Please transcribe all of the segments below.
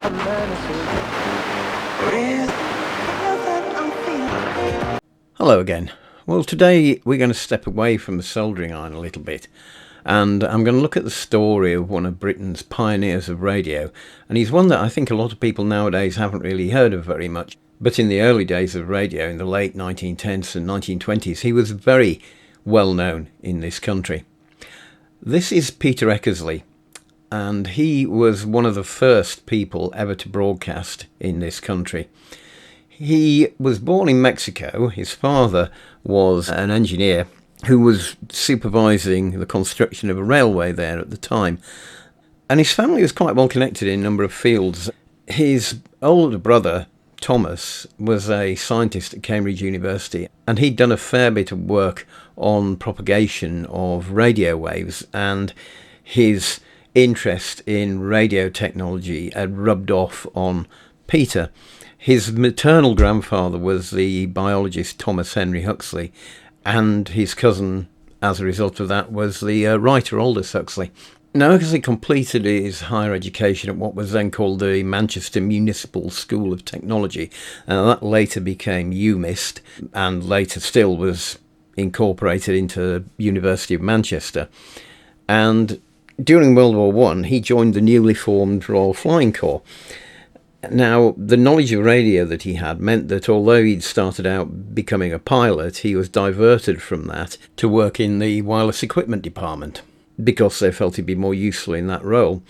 Hello again. Well, today we're going to step away from the soldering iron a little bit, and I'm going to look at the story of one of Britain's pioneers of radio, and he's one that I think a lot of people nowadays haven't really heard of very much. But in the early days of radio, in the late 1910s and 1920s, he was very well known in this country. This is Peter Eckersley, and he was one of the first people ever to broadcast in this country. He was born in Mexico. His father was an engineer who was supervising the construction of a railway there at the time. And his family was quite well connected in a number of fields. His older brother, Thomas, was a scientist at Cambridge University, and he'd done a fair bit of work on propagation of radio waves, and his interest in radio technology had rubbed off on Peter. His maternal grandfather was the biologist Thomas Henry Huxley, and his cousin, as a result of that, was the writer Aldous Huxley. Now, Huxley completed his higher education at what was then called the Manchester Municipal School of Technology, and that later became UMIST, and later still was incorporated into the University of Manchester. And during World War I, he joined the newly formed Royal Flying Corps. Now, the knowledge of radio that he had meant that although he'd started out becoming a pilot, he was diverted from that to work in the wireless equipment department because they felt he'd be more useful in that role.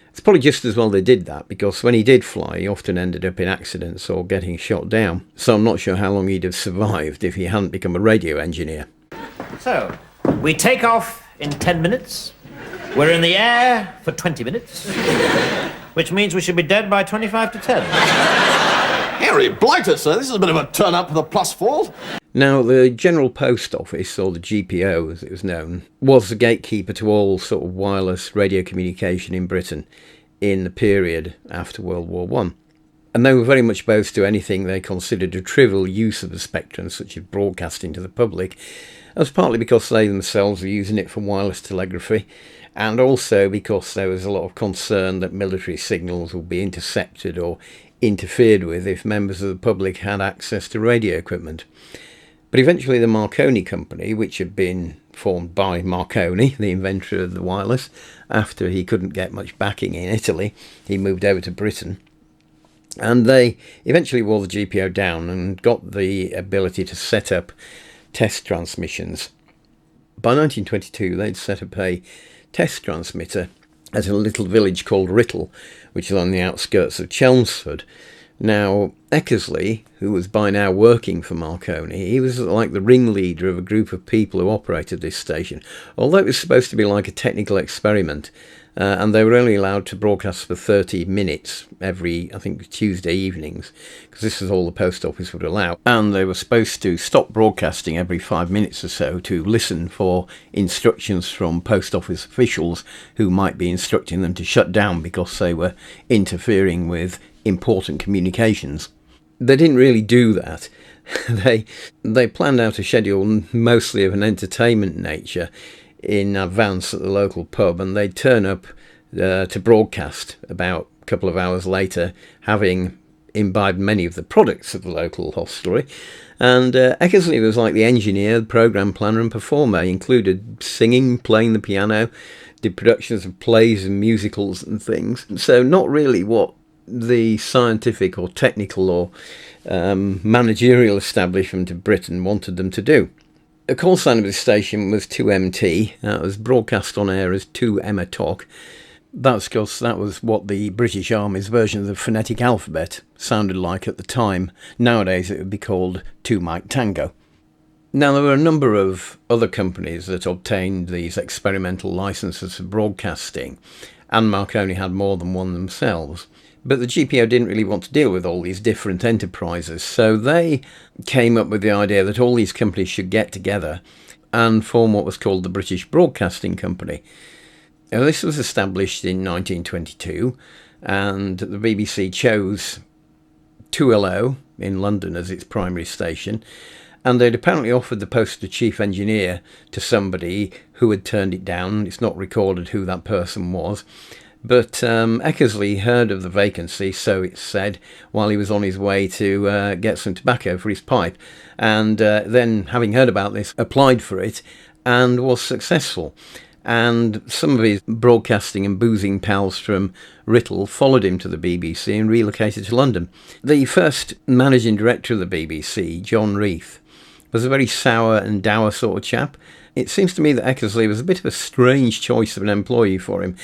It's probably just as well they did that, because when he did fly, he often ended up in accidents or getting shot down. So I'm not sure how long he'd have survived if he hadn't become a radio engineer. So, we take off in 10 minutes. We're in the air for 20 minutes. Which means we should be dead by 25 to 10. Harry Blighter, sir. This is a bit of a turn-up for the plus fours. Now, the General Post Office, or the GPO as it was known, was the gatekeeper to all sort of wireless radio communication in Britain in the period after World War I. And they were very much opposed to anything they considered a trivial use of the spectrum, such as broadcasting to the public. That was partly because they themselves were using it for wireless telegraphy, and also because there was a lot of concern that military signals would be intercepted or interfered with if members of the public had access to radio equipment. But eventually the Marconi Company, which had been formed by Marconi, the inventor of the wireless, after he couldn't get much backing in Italy, he moved over to Britain. And they eventually wore the GPO down and got the ability to set up test transmissions. By 1922, they'd set up a test transmitter at a little village called Writtle, which is on the outskirts of Chelmsford. Now, Eckersley, who was by now working for Marconi, he was like the ringleader of a group of people who operated this station, although it was supposed to be like a technical experiment. And they were only allowed to broadcast for 30 minutes every, I think, Tuesday evenings, because this is all the post office would allow. And they were supposed to stop broadcasting every 5 minutes or so to listen for instructions from post office officials who might be instructing them to shut down because they were interfering with important communications. They didn't really do that. They planned out a schedule mostly of an entertainment nature in advance at the local pub, and they'd turn up to broadcast about a couple of hours later, having imbibed many of the products of the local hostelry. And Eckersley was like the engineer, programme planner and performer. He included singing, playing the piano, did productions of plays and musicals and things. So not really what the scientific or technical or managerial establishment of Britain wanted them to do. The call sign of the station was 2MT. It was broadcast on air as 2 Emma Talk. That's because that was what the British Army's version of the phonetic alphabet sounded like at the time. Nowadays it would be called 2 Mike Tango. Now, there were a number of other companies that obtained these experimental licenses for broadcasting, and Marconi had more than one themselves. But the GPO didn't really want to deal with all these different enterprises, so they came up with the idea that all these companies should get together and form what was called the British Broadcasting Company. Now, this was established in 1922, and the BBC chose 2LO in London as its primary station, and they'd apparently offered the post of chief engineer to somebody who had turned it down. It's not recorded who that person was. But Eckersley heard of the vacancy, so it's said, while he was on his way to get some tobacco for his pipe. And then, having heard about this, applied for it and was successful. And some of his broadcasting and boozing pals from Writtle followed him to the BBC and relocated to London. The first managing director of the BBC, John Reith, was a very sour and dour sort of chap. It seems to me that Eckersley was a bit of a strange choice of an employee for him.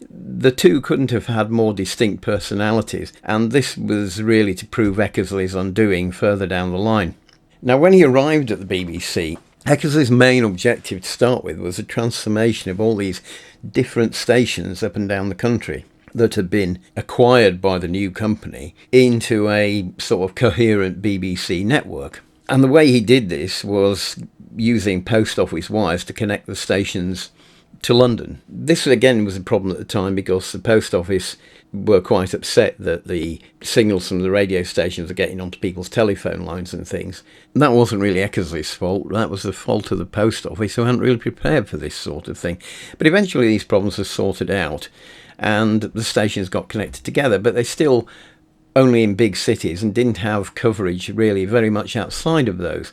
The two couldn't have had more distinct personalities, and this was really to prove Eckersley's undoing further down the line. Now, when he arrived at the BBC, Eckersley's main objective to start with was a transformation of all these different stations up and down the country that had been acquired by the new company into a sort of coherent BBC network. And the way he did this was using post office wires to connect the stations to London. This again was a problem at the time because the post office were quite upset that the signals from the radio stations were getting onto people's telephone lines and things. And that wasn't really Eckersley's fault, that was the fault of the post office, who hadn't really prepared for this sort of thing. But eventually these problems were sorted out and the stations got connected together, but they still only in big cities and didn't have coverage really very much outside of those.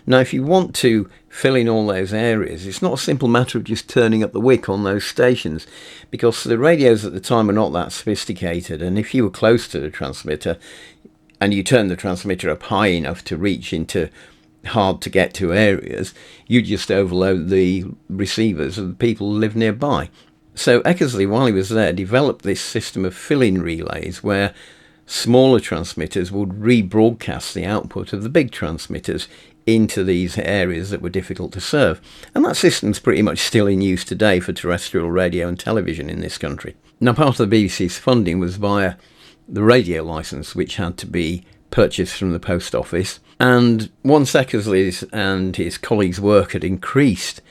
Now, if you want to fill in all those areas, it's not a simple matter of just turning up the wick on those stations, because the radios at the time were not that sophisticated, and if you were close to the transmitter and you turned the transmitter up high enough to reach into hard to get to areas, you just overload the receivers of the people who lived nearby. So Eckersley, while he was there, developed this system of fill-in relays where smaller transmitters would rebroadcast the output of the big transmitters into these areas that were difficult to serve. And that system's pretty much still in use today for terrestrial radio and television in this country. Now, part of the BBC's funding was via the radio licence, which had to be purchased from the post office. And once Eckersley's and his colleagues' work had increased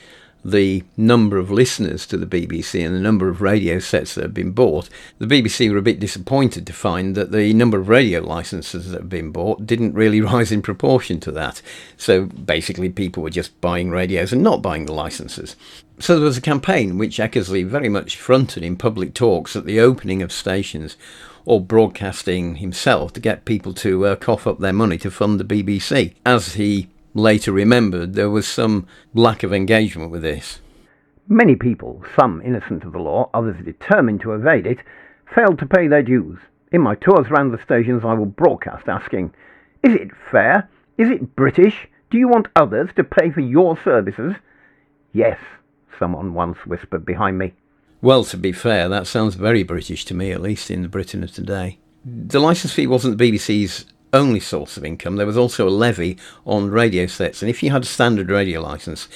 the number of listeners to the BBC and the number of radio sets that had been bought, the BBC were a bit disappointed to find that the number of radio licenses that had been bought didn't really rise in proportion to that. So basically people were just buying radios and not buying the licenses. So there was a campaign which Eckersley very much fronted in public talks at the opening of stations, or broadcasting himself, to get people to cough up their money to fund the BBC. As he later remembered, there was some lack of engagement with this. Many people, some innocent of the law, others determined to evade it, failed to pay their dues. In my tours around the stations I will broadcast asking, is it fair? Is it British? Do you want others to pay for your services? Yes, someone once whispered behind me. Well, to be fair, that sounds very British to me, at least in the Britain of today. The licence fee wasn't the BBC's only source of income. There was also a levy on radio sets, and if you had a standard radio licence,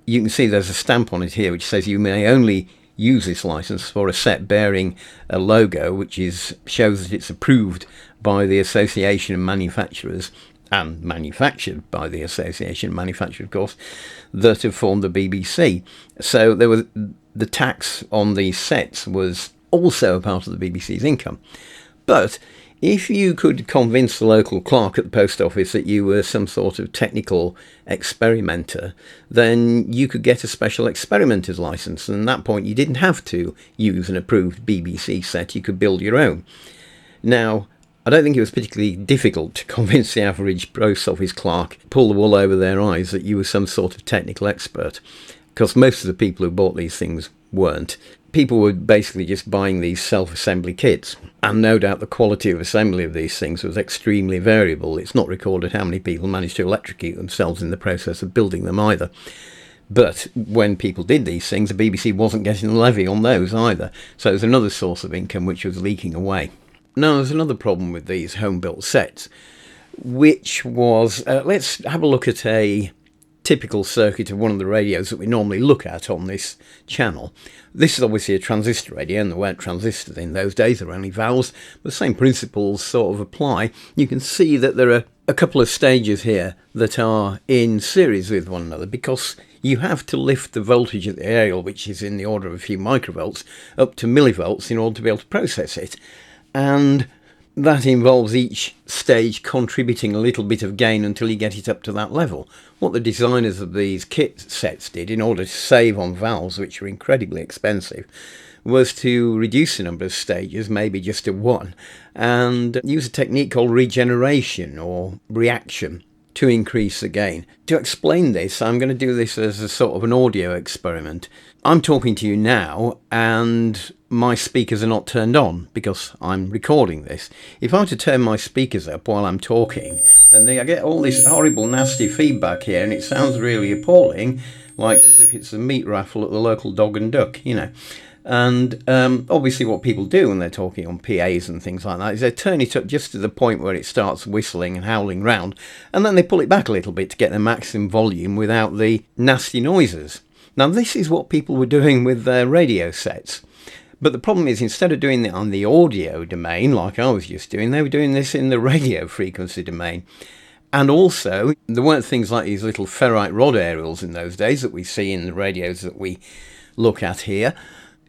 you can see there's a stamp on it here which says you may only use this licence for a set bearing a logo which shows that it's approved by the Association of Manufacturers and manufactured by the Association of Manufacturers, of course, that have formed the BBC. So there was the tax on these sets was also a part of the BBC's income. But if you could convince the local clerk at the post office that you were some sort of technical experimenter, then you could get a special experimenter's licence, and at that point you didn't have to use an approved BBC set, you could build your own. Now, I don't think it was particularly difficult to convince the average post office clerk, pull the wool over their eyes, that you were some sort of technical expert, because most of the people who bought these things weren't. People were basically just buying these self-assembly kits, and no doubt the quality of assembly of these things was extremely variable. It's not recorded how many people managed to electrocute themselves in the process of building them either. But when people did these things, the BBC wasn't getting a levy on those either, so it was another source of income which was leaking away. Now, there's another problem with these home-built sets, which was, let's have a look at a typical circuit of one of the radios that we normally look at on this channel. This is obviously a transistor radio, and there weren't transistors in those days, there were only valves, but the same principles sort of apply. You can see that there are a couple of stages here that are in series with one another, because you have to lift the voltage at the aerial, which is in the order of a few microvolts, up to millivolts in order to be able to process it. And that involves each stage contributing a little bit of gain until you get it up to that level. What the designers of these kit sets did, in order to save on valves, which were incredibly expensive, was to reduce the number of stages, maybe just to one, and use a technique called regeneration or reaction to increase the gain. To explain this, I'm going to do this as a sort of an audio experiment. I'm talking to you now, and my speakers are not turned on because I'm recording this. If I were to turn my speakers up while I'm talking, then I get all this horrible, nasty feedback here, and it sounds really appalling, like as if it's a meat raffle at the local Dog and Duck, you know. And obviously what people do when they're talking on PAs and things like that is they turn it up just to the point where it starts whistling and howling round, and then they pull it back a little bit to get the maximum volume without the nasty noises. Now this is what people were doing with their radio sets. But the problem is, instead of doing it on the audio domain, like I was just doing, they were doing this in the radio frequency domain. And also, there weren't things like these little ferrite rod aerials in those days that we see in the radios that we look at here.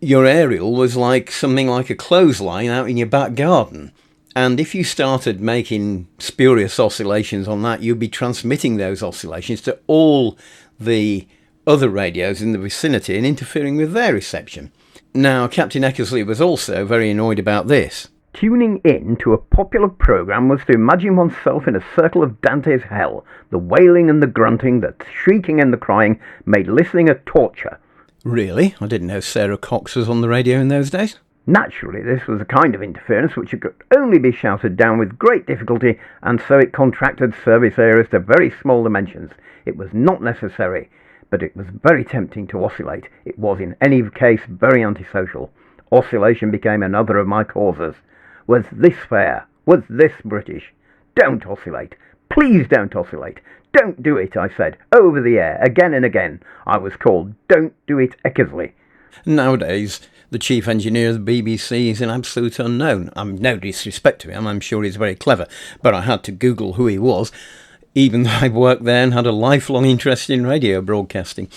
Your aerial was like something like a clothesline out in your back garden. And if you started making spurious oscillations on that, you'd be transmitting those oscillations to all the other radios in the vicinity and interfering with their reception. Now, Captain Eckersley was also very annoyed about this. Tuning in to a popular programme was to imagine oneself in a circle of Dante's hell. The wailing and the grunting, the shrieking and the crying made listening a torture. Really? I didn't know Sarah Cox was on the radio in those days. Naturally, this was a kind of interference which could only be shouted down with great difficulty, and so it contracted service areas to very small dimensions. It was not necessary, but it was very tempting to oscillate. It was in any case very antisocial. Oscillation became another of my causes. Was this fair? Was this British? Don't oscillate. Please don't oscillate. Don't do it, I said, over the air, again and again. I was called Don't Do It Eckersley. Nowadays, the chief engineer of the BBC is an absolute unknown. No disrespect to him, I'm sure he's very clever, but I had to Google who he was, even though I worked there and had a lifelong interest in radio broadcasting.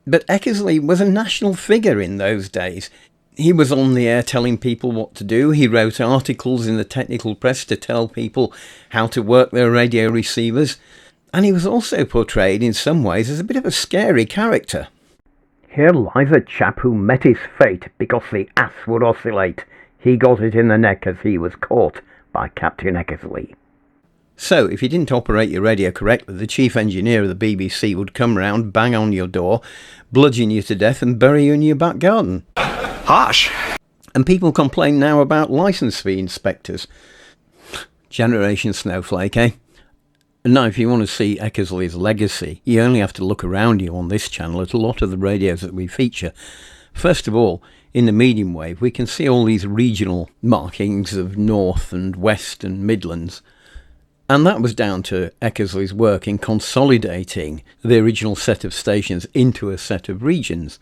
But Eckersley was a national figure in those days. He was on the air telling people what to do. He wrote articles in the technical press to tell people how to work their radio receivers. And he was also portrayed in some ways as a bit of a scary character. Here lies a chap who met his fate because the ass would oscillate. He got it in the neck as he was caught by Captain Eckersley. So, if you didn't operate your radio correctly, the chief engineer of the BBC would come round, bang on your door, bludgeon you to death and bury you in your back garden. Harsh. And people complain now about licence fee inspectors. Generation snowflake, eh? Now, if you want to see Eckersleys Legacy, you only have to look around you on this channel at a lot of the radios that we feature. First of all, in the medium wave, we can see all these regional markings of North and West and Midlands. And that was down to Eckersley's work in consolidating the original set of stations into a set of regions.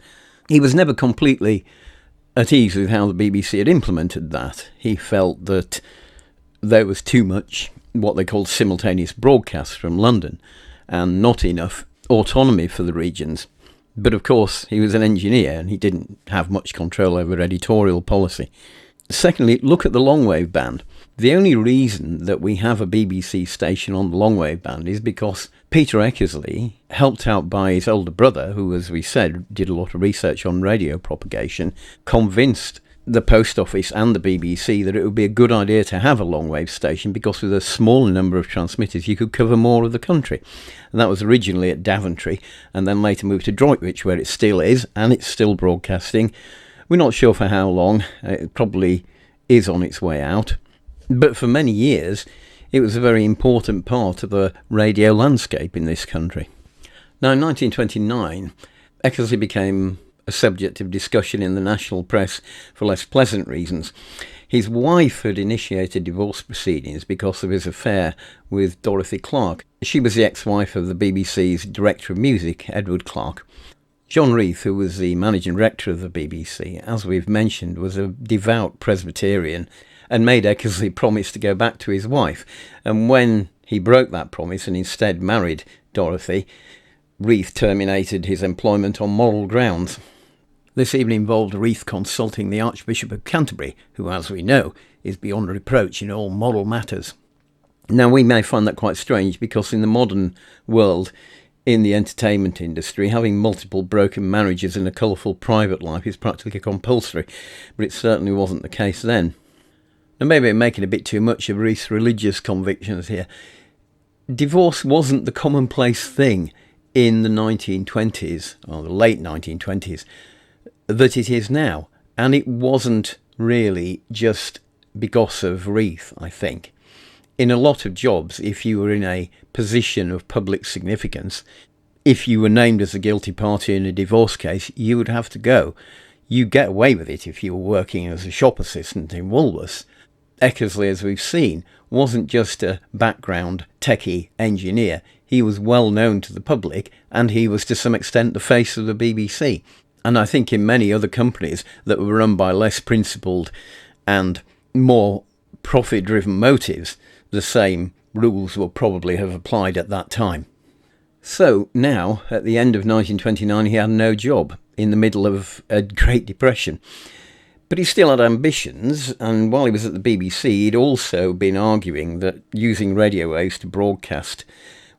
He was never completely at ease with how the BBC had implemented that. He felt that there was too much what they called simultaneous broadcasts from London and not enough autonomy for the regions. But of course, he was an engineer and he didn't have much control over editorial policy. Secondly, look at the longwave band. The only reason that we have a BBC station on the longwave band is because Peter Eckersley, helped out by his older brother, who, as we said, did a lot of research on radio propagation, convinced the post office and the BBC that it would be a good idea to have a longwave station because with a smaller number of transmitters you could cover more of the country. And that was originally at Daventry and then later moved to Droitwich, where it still is, and it's still broadcasting. We're not sure for how long. It probably is on its way out. But for many years it was a very important part of the radio landscape in this country. Now in 1929 Eckersley became a subject of discussion in the national press for less pleasant reasons. His wife had initiated divorce proceedings because of his affair with Dorothy Clark. She was the ex-wife of the BBC's Director of Music, Edward Clark. John Reith, who was the managing director of the BBC, as we've mentioned, was a devout Presbyterian and made Eckersley promise to go back to his wife. And when he broke that promise and instead married Dorothy, Reith terminated his employment on moral grounds. This even involved Reith consulting the Archbishop of Canterbury, who, as we know, is beyond reproach in all moral matters. Now, we may find that quite strange because in the modern world, in the entertainment industry, having multiple broken marriages and a colourful private life is practically compulsory, but it certainly wasn't the case then. Now, maybe I'm making a bit too much of Reith's religious convictions here. Divorce wasn't the commonplace thing in the 1920s, or the late 1920s, that it is now. And it wasn't really just because of Reith, I think. In a lot of jobs, if you were in a position of public significance, if you were named as a guilty party in a divorce case, you would have to go. You get away with it if you were working as a shop assistant in Woolworths. Eckersley, as we've seen, wasn't just a background techie engineer. He was well known to the public, and he was to some extent the face of the BBC. And I think in many other companies that were run by less principled and more profit-driven motives, the same rules will probably have applied at that time. So now, at the end of 1929, he had no job in the middle of a Great Depression. But he still had ambitions, and while he was at the BBC, he'd also been arguing that using radio waves to broadcast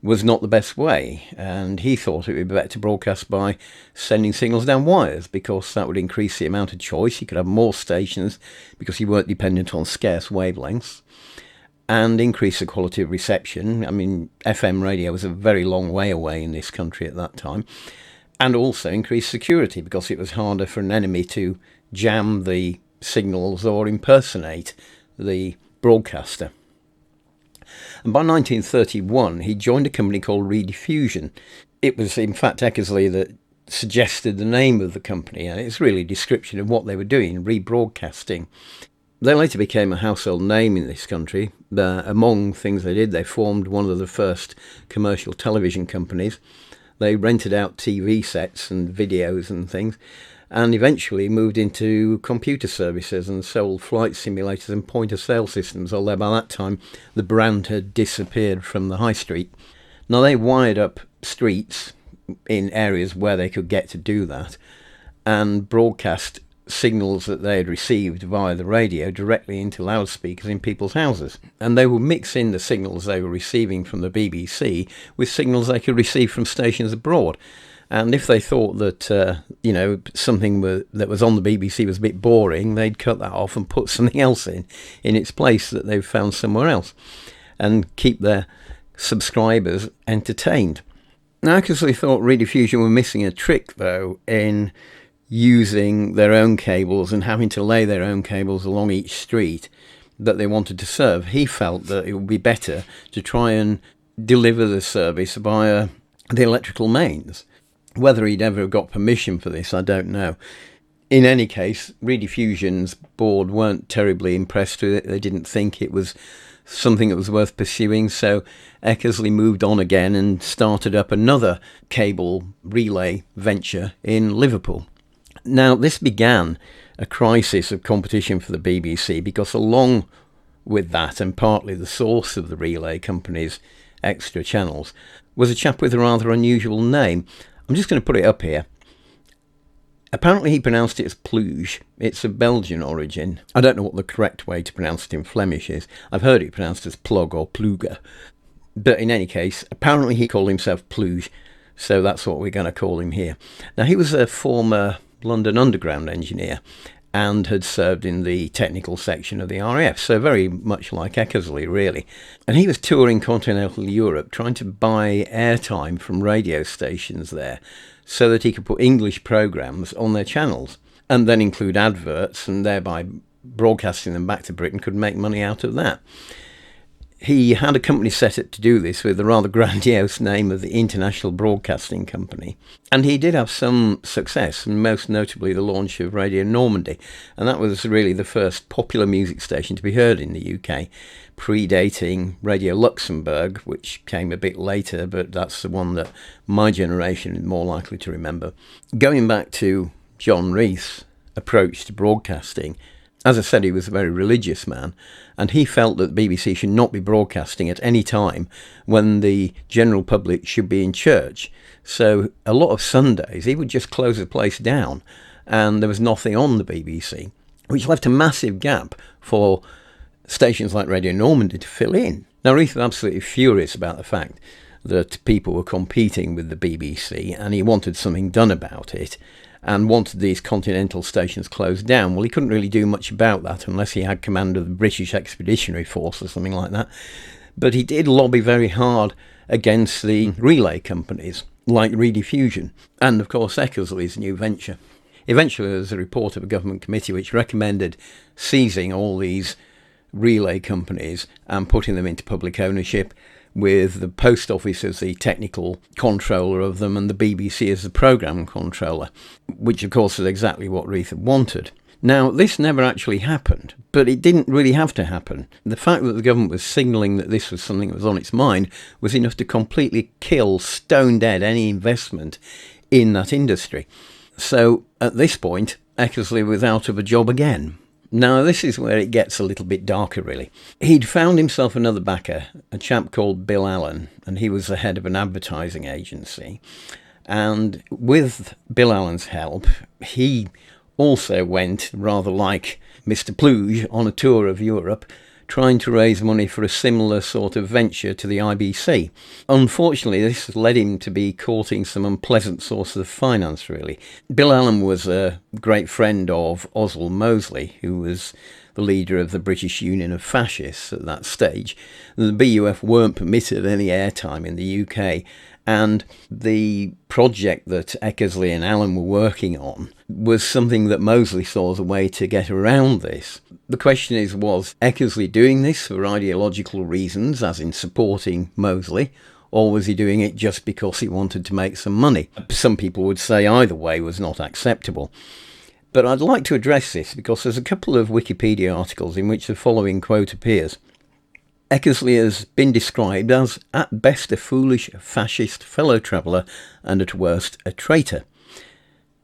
was not the best way, and he thought it would be better to broadcast by sending signals down wires, because that would increase the amount of choice. He could have more stations because you weren't dependent on scarce wavelengths, and increase the quality of reception. I mean, FM radio was a very long way away in this country at that time, and also increase security because it was harder for an enemy to jam the signals or impersonate the broadcaster. And by 1931, he joined a company called Rediffusion. It was, in fact, Eckersley that suggested the name of the company, and it's really a description of what they were doing, rebroadcasting. They later became a household name in this country. Among things they did, they formed one of the first commercial television companies. They rented out TV sets and videos and things, and eventually moved into computer services and sold flight simulators and point-of-sale systems, although by that time the brand had disappeared from the high street. Now, they wired up streets in areas where they could get to do that and broadcast signals that they had received via the radio directly into loudspeakers in people's houses. And they would mix in the signals they were receiving from the BBC with signals they could receive from stations abroad. And if they thought that, something that was on the BBC was a bit boring, they'd cut that off and put something else in its place that they've found somewhere else and keep their subscribers entertained. Now, Eckersley thought Rediffusion were missing a trick, though, in using their own cables and having to lay their own cables along each street that they wanted to serve. He felt that it would be better to try and deliver the service via the electrical mains. Whether he'd ever got permission for this, I don't know. In any case, Rediffusion's board weren't terribly impressed with it. They didn't think it was something that was worth pursuing, so Eckersley moved on again and started up another cable relay venture in Liverpool. Now, this began a crisis of competition for the BBC because along with that, and partly the source of the relay company's extra channels, was a chap with a rather unusual name. I'm just going to put it up here. Apparently he pronounced it as Pluge. It's of Belgian origin. I don't know what the correct way to pronounce it in Flemish is. I've heard it pronounced as Plug or Pluger. But in any case, apparently he called himself Pluge, so that's what we're going to call him here. Now, he was a former London Underground engineer and had served in the technical section of the RAF, so very much like Eckersley, really. And he was touring continental Europe, trying to buy airtime from radio stations there so that he could put English programmes on their channels and then include adverts, and thereby broadcasting them back to Britain could make money out of that. He had a company set up to do this with the rather grandiose name of the International Broadcasting Company. And he did have some success, and most notably the launch of Radio Normandy. And that was really the first popular music station to be heard in the UK, predating Radio Luxembourg, which came a bit later, but that's the one that my generation is more likely to remember. Going back to John Reith's approach to broadcasting, as I said, he was a very religious man, and he felt that the BBC should not be broadcasting at any time when the general public should be in church. So a lot of Sundays, he would just close the place down, and there was nothing on the BBC, which left a massive gap for stations like Radio Normandy to fill in. Now, Reith was absolutely furious about the fact that people were competing with the BBC, and he wanted something done about it, and wanted these continental stations closed down. Well, he couldn't really do much about that unless he had command of the British Expeditionary Force or something like that. But he did lobby very hard against the relay companies, like Rediffusion, and of course Eckersley's new venture. Eventually there was a report of a government committee which recommended seizing all these relay companies and putting them into public ownership, with the post office as the technical controller of them and the BBC as the programme controller, which of course is exactly what Reith had wanted. Now, this never actually happened, but it didn't really have to happen. The fact that the government was signalling that this was something that was on its mind was enough to completely kill stone dead any investment in that industry. So at this point, Eckersley was out of a job again. Now, this is where it gets a little bit darker, really. He'd found himself another backer, a chap called Bill Allen, and he was the head of an advertising agency. And with Bill Allen's help, he also went, rather like Mr. Pluge, on a tour of Europe, trying to raise money for a similar sort of venture to the IBC. Unfortunately, this led him to be courting some unpleasant sources of finance, really. Bill Allen was a great friend of Oswald Mosley, who was the leader of the British Union of Fascists at that stage. The BUF weren't permitted any airtime in the UK, and the project that Eckersley and Allen were working on was something that Mosley saw as a way to get around this. The question is, was Eckersley doing this for ideological reasons, as in supporting Mosley, or was he doing it just because he wanted to make some money? Some people would say either way was not acceptable. But I'd like to address this because there's a couple of Wikipedia articles in which the following quote appears. Eckersley has been described as, at best, a foolish fascist fellow traveller and at worst a traitor.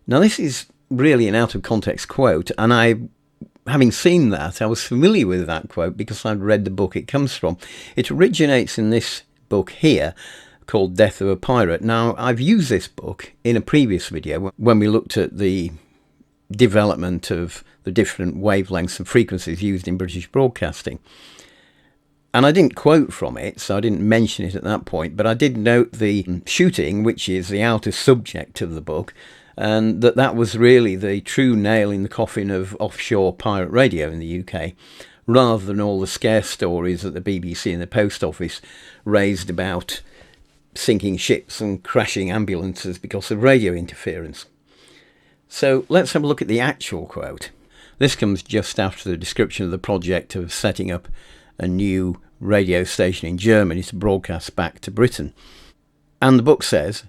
Now, this is really an out-of-context quote, and having seen that, I was familiar with that quote because I'd read the book it comes from. It originates in this book here, called Death of a Pirate. Now, I've used this book in a previous video when we looked at the development of the different wavelengths and frequencies used in British broadcasting. And I didn't quote from it, so I didn't mention it at that point, but I did note the shooting, which is the outer subject of the book, and that was really the true nail in the coffin of offshore pirate radio in the UK, rather than all the scare stories that the BBC and the Post Office raised about sinking ships and crashing ambulances because of radio interference. So let's have a look at the actual quote. This comes just after the description of the project of setting up a new radio station in Germany to broadcast back to Britain. And the book says,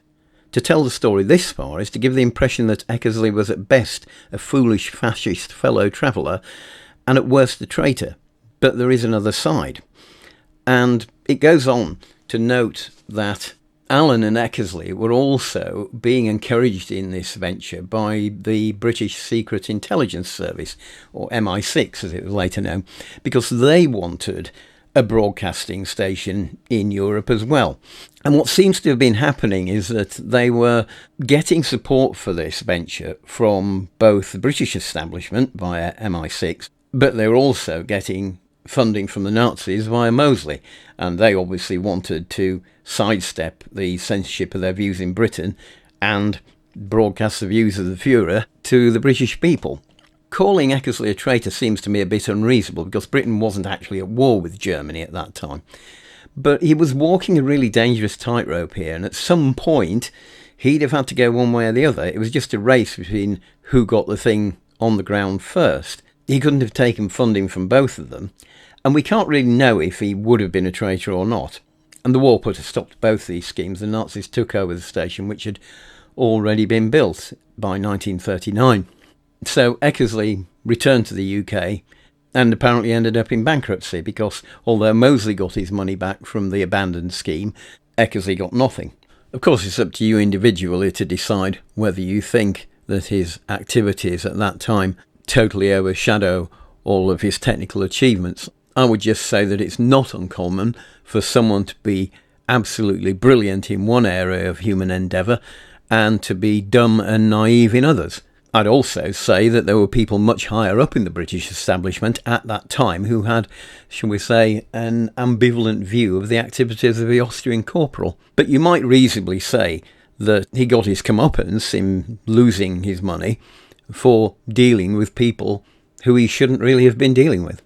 to tell the story this far is to give the impression that Eckersley was at best a foolish fascist fellow traveller and at worst a traitor. But there is another side. And it goes on to note that Allen and Eckersley were also being encouraged in this venture by the British Secret Intelligence Service, or MI6 as it was later known, because they wanted a broadcasting station in Europe as well. And what seems to have been happening is that they were getting support for this venture from both the British establishment via MI6, but they were also getting funding from the Nazis via Mosley, and they obviously wanted to sidestep the censorship of their views in Britain and broadcast the views of the Führer to the British people. Calling Eckersley a traitor seems to me a bit unreasonable because Britain wasn't actually at war with Germany at that time. But he was walking a really dangerous tightrope here, and at some point he'd have had to go one way or the other. It was just a race between who got the thing on the ground first. He couldn't have taken funding from both of them, and we can't really know if he would have been a traitor or not. And the war put a stop to both these schemes. The Nazis took over the station, which had already been built by 1939. So Eckersley returned to the UK and apparently ended up in bankruptcy because although Mosley got his money back from the abandoned scheme, Eckersley got nothing. Of course, it's up to you individually to decide whether you think that his activities at that time totally overshadow all of his technical achievements. I would just say that it's not uncommon for someone to be absolutely brilliant in one area of human endeavour and to be dumb and naive in others. I'd also say that there were people much higher up in the British establishment at that time who had, shall we say, an ambivalent view of the activities of the Austrian corporal. But you might reasonably say that he got his comeuppance in losing his money for dealing with people who he shouldn't really have been dealing with.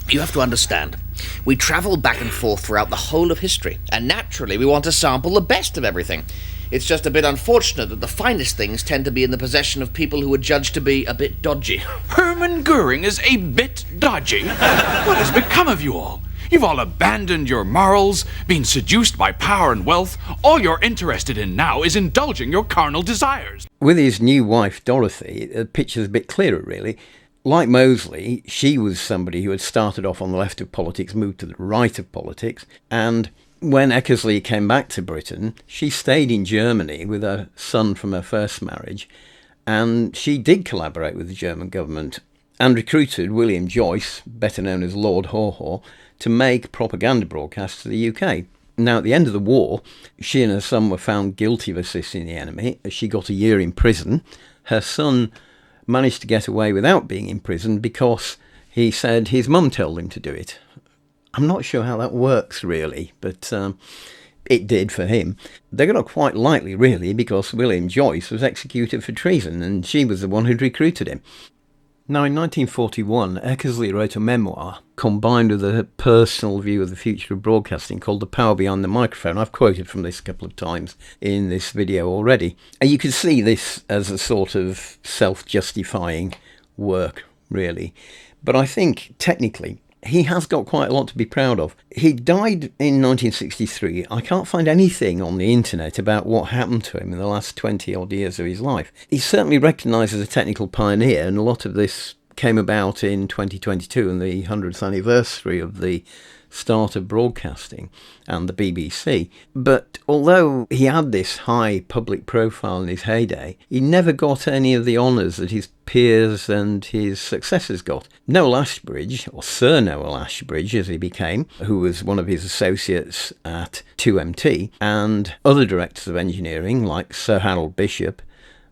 You have to understand, we travel back and forth throughout the whole of history, and naturally we want to sample the best of everything. It's just a bit unfortunate that the finest things tend to be in the possession of people who are judged to be a bit dodgy. Hermann Goering is a bit dodgy? What has become of you all? You've all abandoned your morals, been seduced by power and wealth. All you're interested in now is indulging your carnal desires. With his new wife, Dorothy, the picture's a bit clearer, really. Like Mosley, she was somebody who had started off on the left of politics, moved to the right of politics, and when Eckersley came back to Britain, she stayed in Germany with her son from her first marriage, and she did collaborate with the German government and recruited William Joyce, better known as Lord Haw-Haw, to make propaganda broadcasts to the UK. Now, at the end of the war, she and her son were found guilty of assisting the enemy. She got a year in prison. Her son managed to get away without being imprisoned because he said his mum told him to do it. I'm not sure how that works, really, but it did for him. They got off quite lightly, really, because William Joyce was executed for treason, and she was the one who'd recruited him. Now, in 1941, Eckersley wrote a memoir combined with a personal view of the future of broadcasting called The Power Behind the Microphone. I've quoted from this a couple of times in this video already. And you can see this as a sort of self-justifying work, really. But I think, technically, he has got quite a lot to be proud of. He died in 1963. I can't find anything on the internet about what happened to him in the last 20-odd years of his life. He's certainly recognised as a technical pioneer, and a lot of this came about in 2022 and the 100th anniversary of the start of broadcasting and the BBC. But although he had this high public profile in his heyday, he never got any of the honours that his peers and his successors got. Noel Ashbridge, or Sir Noel Ashbridge as he became, who was one of his associates at 2MT, and other directors of engineering like Sir Harold Bishop,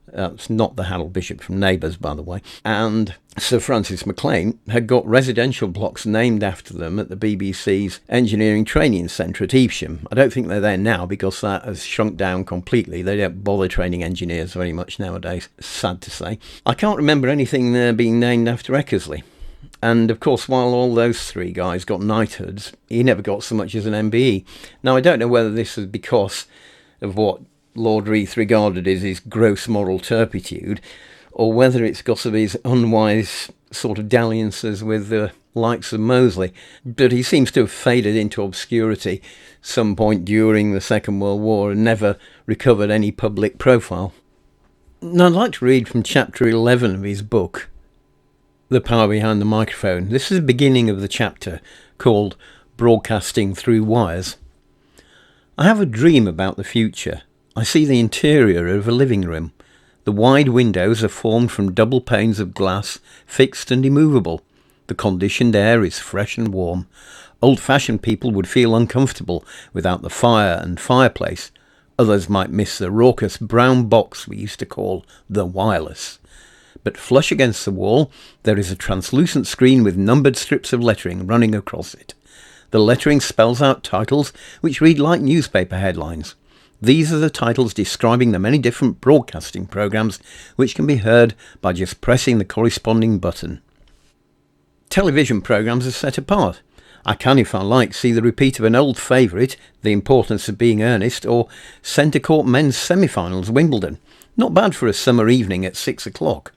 that's not the Harold Bishop from Neighbours, by the way, and Sir Francis McLean had got residential blocks named after them at the BBC's Engineering Training Centre at Evesham. I don't think they're there now because that has shrunk down completely. They don't bother training engineers very much nowadays, sad to say. I can't remember anything there being named after Eckersley. And of course, while all those three guys got knighthoods, he never got so much as an MBE. Now, I don't know whether this is because of what Lord Reith regarded as his gross moral turpitude, or whether it's because of his unwise sort of dalliances with the likes of Mosley. But he seems to have faded into obscurity some point during the Second World War and never recovered any public profile. Now, I'd like to read from chapter 11 of his book, The Power Behind the Microphone. This is the beginning of the chapter called Broadcasting Through Wires. I have a dream about the future. I see the interior of a living room. The wide windows are formed from double panes of glass, fixed and immovable. The conditioned air is fresh and warm. Old-fashioned people would feel uncomfortable without the fire and fireplace. Others might miss the raucous brown box we used to call the wireless. But flush against the wall, there is a translucent screen with numbered strips of lettering running across it. The lettering spells out titles which read like newspaper headlines. These are the titles describing the many different broadcasting programs which can be heard by just pressing the corresponding button. Television programs are set apart. I can, if I like, see the repeat of an old favourite, The Importance of Being Earnest, or Centre Court Men's Semi-Finals, Wimbledon. Not bad for a summer evening at 6 o'clock.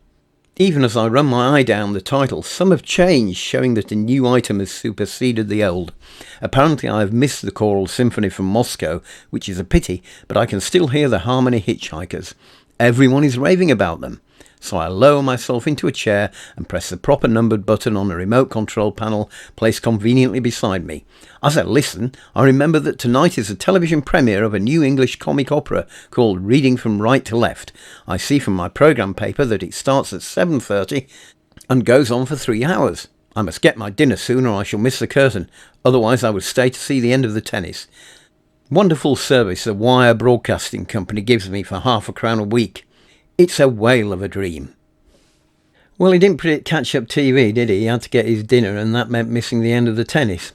Even as I run my eye down the titles, some have changed, showing that a new item has superseded the old. Apparently I have missed the choral symphony from Moscow, which is a pity, but I can still hear the Harmony Hitchhikers. Everyone is raving about them. So I lower myself into a chair and press the proper numbered button on a remote control panel placed conveniently beside me. As I listen, I remember that tonight is the television premiere of a new English comic opera called Reading from Right to Left. I see from my programme paper that it starts at 7:30 and goes on for 3 hours. I must get my dinner soon or I shall miss the curtain, otherwise I would stay to see the end of the tennis. Wonderful service the Wire Broadcasting Company gives me for £0.50 a week. It's a whale of a dream. Well, he didn't predict catch-up TV, did he? He had to get his dinner, and that meant missing the end of the tennis.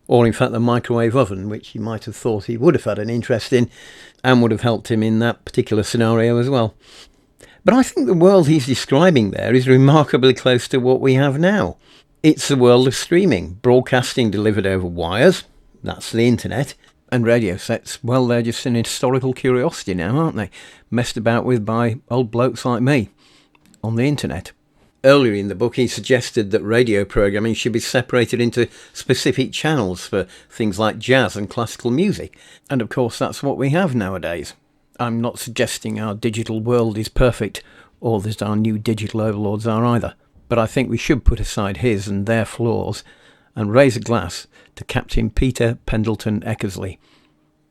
Or, in fact, the microwave oven, which he might have thought he would have had an interest in and would have helped him in that particular scenario as well. But I think the world he's describing there is remarkably close to what we have now. It's the world of streaming, broadcasting delivered over wires, that's the internet, and radio sets, well, they're just an historical curiosity now, aren't they? Messed about with by old blokes like me on the internet. Earlier in the book, he suggested that radio programming should be separated into specific channels for things like jazz and classical music. And of course, that's what we have nowadays. I'm not suggesting our digital world is perfect, or that our new digital overlords are either. But I think we should put aside his and their flaws and raise a glass to Captain Peter Pendleton Eckersley,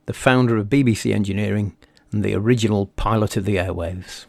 the founder of BBC Engineering and the original pilot of the airwaves.